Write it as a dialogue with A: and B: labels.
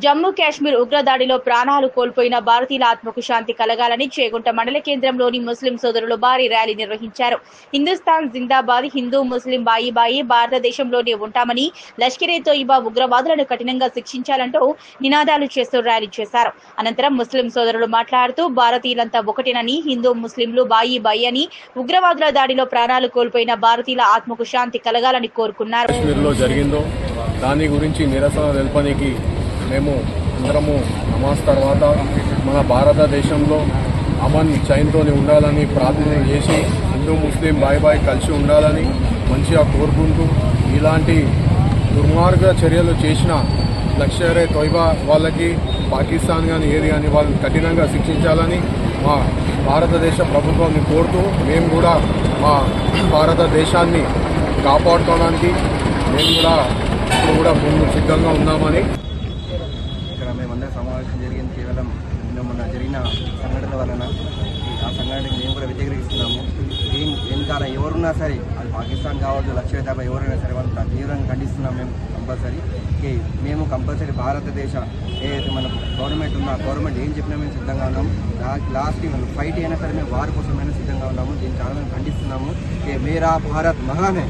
A: జమ్మూ కాశ్మీర్ ఉగ్రదాడిలో ప్రాణాలు కోల్పోయిన భారతీయుల ఆత్మకు శాంతి కలగాలని చేగుంట మండల కేంద్రంలోని ముస్లిం సోదరులు భారీ ర్యాలీ నిర్వహించారు. హిందుస్థాన్ జిందాబాద్, హిందూ ముస్లిం బాయి బాయి, భారతదేశంలోనే ఉంటామని, లష్కరే తోయిబా ఉగ్రవాదులను కఠినంగా శిక్షించాలంటూ నినాదాలు చేస్తూ ర్యాలీ చేశారు. అనంతరం ముస్లిం సోదరులు మాట్లాడుతూ భారతీయులంతా ఒకటేనని, హిందూ ముస్లింలు బాయి బాయి అని, ఉగ్రవాదుల దాడిలో ప్రాణాలు కోల్పోయిన భారతీయుల ఆత్మకు శాంతి కలగాలని కోరుకున్నారు.
B: దాని గురించి నిరసన తెలపడానికి మేము అందరము నమాజ్ తర్వాత మన భారతదేశంలో అమన్ చైన్తో ఉండాలని ప్రార్థన చేసి హిందూ ముస్లిం బాయ్ బాయ్ కలిసి ఉండాలని మంచిగా కోరుకుంటూ ఇలాంటి దుర్మార్గ చర్యలు చేసిన లష్కరే తోయిబా వాళ్ళకి పాకిస్తాన్ కానీ ఏది కానీ వాళ్ళని కఠినంగా శిక్షించాలని మా భారతదేశ ప్రభుత్వాన్ని కోరుతూ మేము కూడా మా భారతదేశాన్ని కాపాడుకోవడానికి మేము కూడా ముందు సిద్ధంగా ఉన్నామని
C: ఇక్కడ మేమందరం సమావేశం జరిగింది. కేవలం మొన్న జరిగిన సంఘటనల వలన ఆ సంఘటనకి మేము కూడా వ్యతిరేకిస్తున్నాము. దీని వెనకాల ఎవరున్నా సరే, అది పాకిస్తాన్ కావచ్చు, లష్కరే తోయిబా ఎవరైనా సరే వాళ్ళు తీవ్రంగా ఖండిస్తున్నాం. మేము కంపల్సరీ భారతదేశ ఏదైతే మన గవర్నమెంట్ ఉందో ఆ గవర్నమెంట్ ఏం చెప్పినా మేము సిద్ధంగా ఉన్నాము. లాస్ట్ ఫైట్ అయినా సరే మేము వారి కోసమైనా సిద్ధంగా ఉన్నాము. దీన్ని చాలా మేము ఖండిస్తున్నాము. మేరా భారత్ మహాన్ హై.